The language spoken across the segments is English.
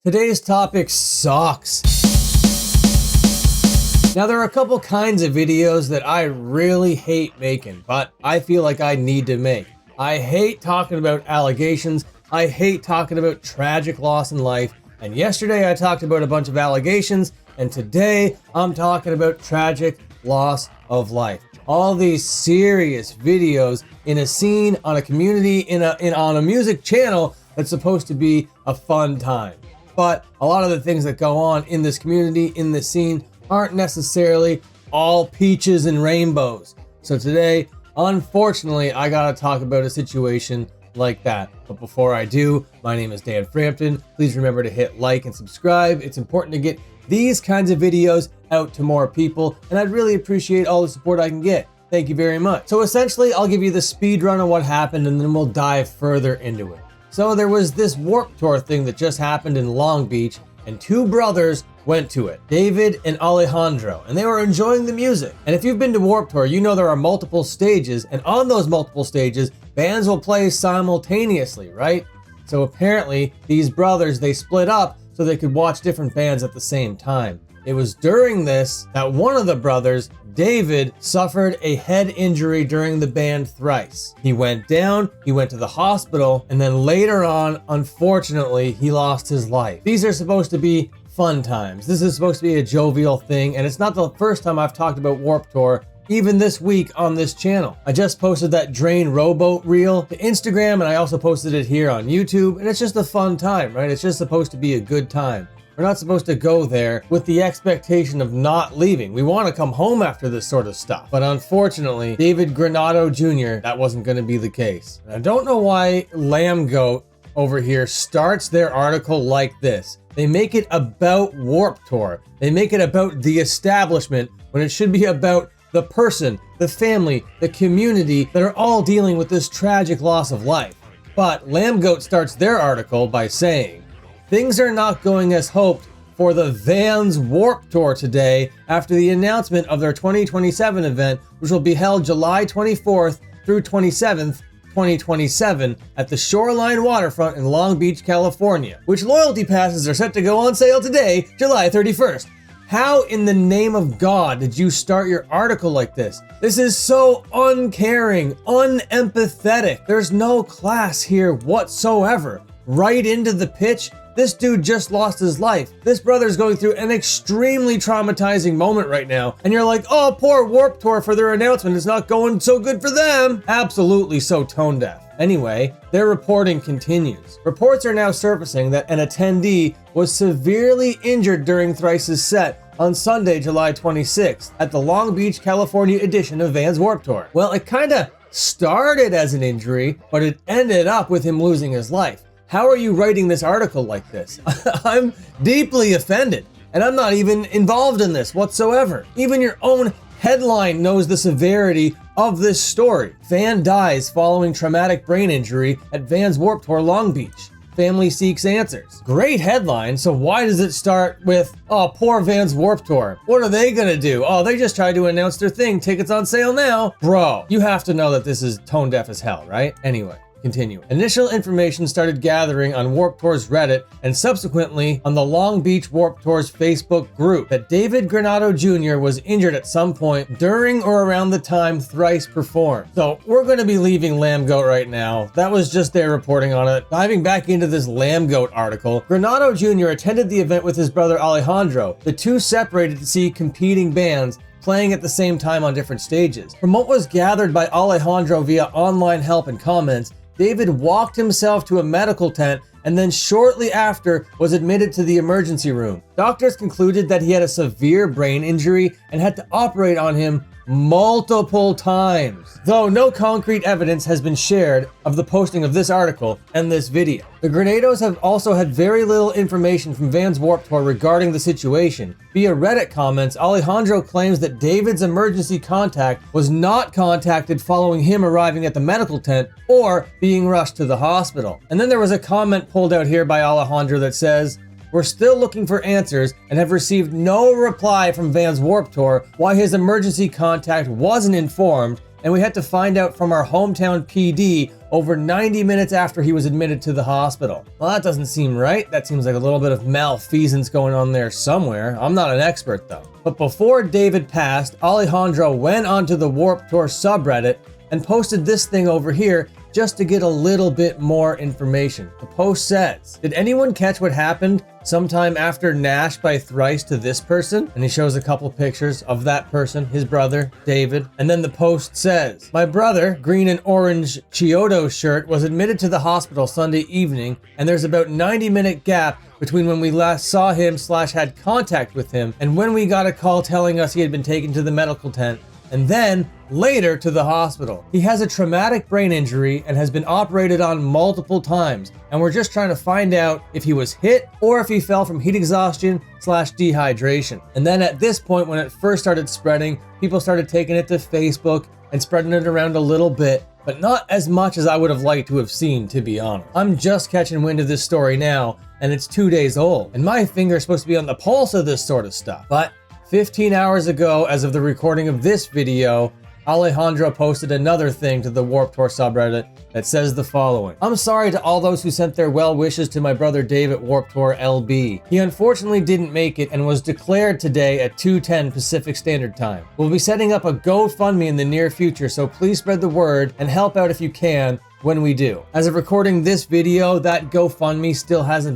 Today's topic sucks. Now, there are a couple kinds of videos that I really hate making, but I feel like I need to make. I hate talking about allegations. I hate talking about tragic loss in life. And yesterday I talked about a bunch of allegations, and today I'm talking about tragic loss of life. All these serious videos in a scene, on a community, on a music channel that's supposed to be a fun time. But a lot of the things that go on in this community, in this scene, aren't necessarily all peaches and rainbows. So today, unfortunately, I gotta talk about a situation like that. But before I do, my name is Dan Frampton. Please remember to hit like and subscribe. It's important to get these kinds of videos out to more people, and I'd really appreciate all the support I can get. Thank you very much. So essentially, I'll give you the speed run of what happened, and then we'll dive further into it. So there was this Warped Tour thing that just happened in Long Beach, and two brothers went to it, David and Alejandro, and they were enjoying the music. And if you've been to Warped Tour, you know there are multiple stages, and on those multiple stages, bands will play simultaneously, right? So apparently, these brothers, they split up so they could watch different bands at the same time. It was during this that one of the brothers, David, suffered a head injury during the band Thrice. He went down, he went to the hospital, and then later on, unfortunately, he lost his life. These are supposed to be fun times. This is supposed to be a jovial thing, and it's not the first time I've talked about Warped Tour, even this week on this channel. I just posted that Drain Rowboat reel to Instagram, and I also posted it here on YouTube, and it's just a fun time, right? It's just supposed to be a good time. We're not supposed to go there with the expectation of not leaving. We want to come home after this sort of stuff. But unfortunately, David Granado Jr., that wasn't going to be the case. And I don't know why Lambgoat over here starts their article like this. They make it about Warped Tour. They make it about the establishment when it should be about the person, the family, the community that are all dealing with this tragic loss of life. But Lambgoat starts their article by saying, "Things are not going as hoped for the Vans Warped Tour today after the announcement of their 2027 event, which will be held July 24th through 27th, 2027 at the Shoreline Waterfront in Long Beach, California, which loyalty passes are set to go on sale today, July 31st. How in the name of God did you start your article like this? This is so uncaring, unempathetic. There's no class here whatsoever. Right into the pitch. This dude just lost his life. This brother's going through an extremely traumatizing moment right now. And you're like, oh, poor Warped Tour for their announcement. It's not going so good for them. Absolutely so tone deaf. Anyway, their reporting continues. Reports are now surfacing that an attendee was severely injured during Thrice's set on Sunday, July 26th at the Long Beach, California edition of Vans Warped Tour. Well, it kinda started as an injury, but it ended up with him losing his life. How are you writing this article like this? I'm deeply offended, and I'm not even involved in this whatsoever. Even your own headline knows the severity of this story. Fan dies following traumatic brain injury at Vans Warped Tour Long Beach. Family seeks answers. Great headline, so why does it start with, oh, poor Vans Warped Tour? What are they gonna do? Oh, they just tried to announce their thing. Tickets on sale now. Bro, you have to know that this is tone deaf as hell, right? Anyway. Continuing. Initial information started gathering on Warped Tour's Reddit and subsequently on the Long Beach Warped Tour's Facebook group that David Granado Jr. was injured at some point during or around the time Thrice performed. So we're going to be leaving Lambgoat right now. That was just their reporting on it. Diving back into this Lambgoat article, Granado Jr. attended the event with his brother Alejandro. The two separated to see competing bands playing at the same time on different stages. From what was gathered by Alejandro via online help and comments, David walked himself to a medical tent and then shortly after was admitted to the emergency room. Doctors concluded that he had a severe brain injury and had to operate on him multiple times, though no concrete evidence has been shared of the posting of this article and this video. The Granados have also had very little information from Vans Warped Tour regarding the situation. Via Reddit comments, Alejandro claims that David's emergency contact was not contacted following him arriving at the medical tent or being rushed to the hospital. And then there was a comment pulled out here by Alejandro that says, "We're still looking for answers and have received no reply from Vans Warped Tour why his emergency contact wasn't informed and we had to find out from our hometown PD over 90 minutes after he was admitted to the hospital. Well, that doesn't seem right. That seems like a little bit of malfeasance going on there somewhere. I'm not an expert though. But before David passed, Alejandro went onto the Warped Tour subreddit and posted this thing over here just to get a little bit more information. The post says, "Did anyone catch what happened sometime after Nash by Thrice to this person?" And he shows a couple pictures of that person, his brother, David. And then the post says, "My brother, green and orange Chiodo shirt, was admitted to the hospital Sunday evening, and there's about 90-minute gap between when we last saw him / had contact with him and when we got a call telling us he had been taken to the medical tent, and then later to the hospital. He has a traumatic brain injury and has been operated on multiple times, and we're just trying to find out if he was hit or if he fell from heat exhaustion / dehydration." And then at this point, when it first started spreading, people started taking it to Facebook and spreading it around a little bit, but not as much as I would have liked to have seen, to be honest. I'm just catching wind of this story now, and it's 2 days old, and my finger is supposed to be on the pulse of this sort of stuff. But 15 hours ago, as of the recording of this video, Alejandro posted another thing to the Warped Tour subreddit that says the following: "I'm sorry to all those who sent their well wishes to my brother Dave at Warped Tour LB. He unfortunately didn't make it and was declared today at 2:10 Pacific Standard Time. We'll be setting up a GoFundMe in the near future, so please spread the word and help out if you can when we do." As of recording this video, that GoFundMe still hasn't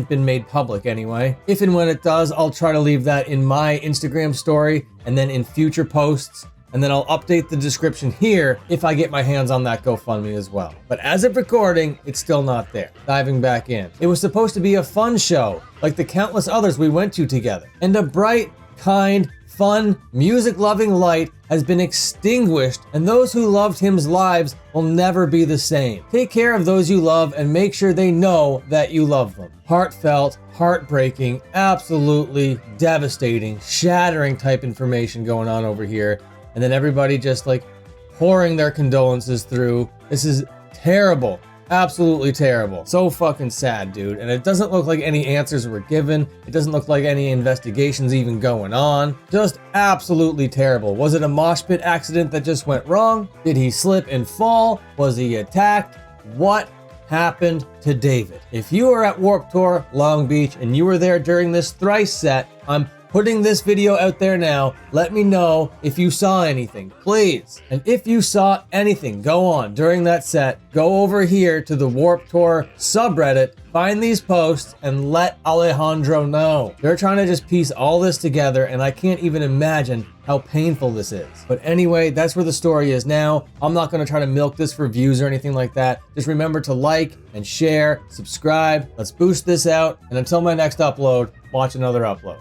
been made public anyway. If and when it does, I'll try to leave that in my Instagram story and then in future posts. And then I'll update the description here if I get my hands on that GoFundMe as well. But as of recording, it's still not there. Diving back in. It was supposed to be a fun show, like the countless others we went to together. And a bright, kind, fun, music-loving light has been extinguished, and those who loved him's lives will never be the same. Take care of those you love and make sure they know that you love them. Heartfelt, heartbreaking, absolutely devastating, shattering type information going on over here. And then everybody just like pouring their condolences through. This is terrible. Absolutely terrible. So fucking sad, dude. And it doesn't look like any answers were given. It doesn't look like any investigations even going on. Just absolutely terrible. Was it a mosh pit accident that just went wrong? Did he slip and fall? Was he attacked? What happened to David? If you were at Warped Tour Long Beach and you were there during this Thrice set, I'm putting this video out there now. Let me know if you saw anything, please. And if you saw anything go on during that set, go over here to the Warped Tour subreddit, find these posts, and let Alejandro know. They're trying to just piece all this together, and I can't even imagine how painful this is. But anyway, that's where the story is now. I'm not gonna try to milk this for views or anything like that. Just remember to like and share, subscribe. Let's boost this out. And until my next upload, watch another upload.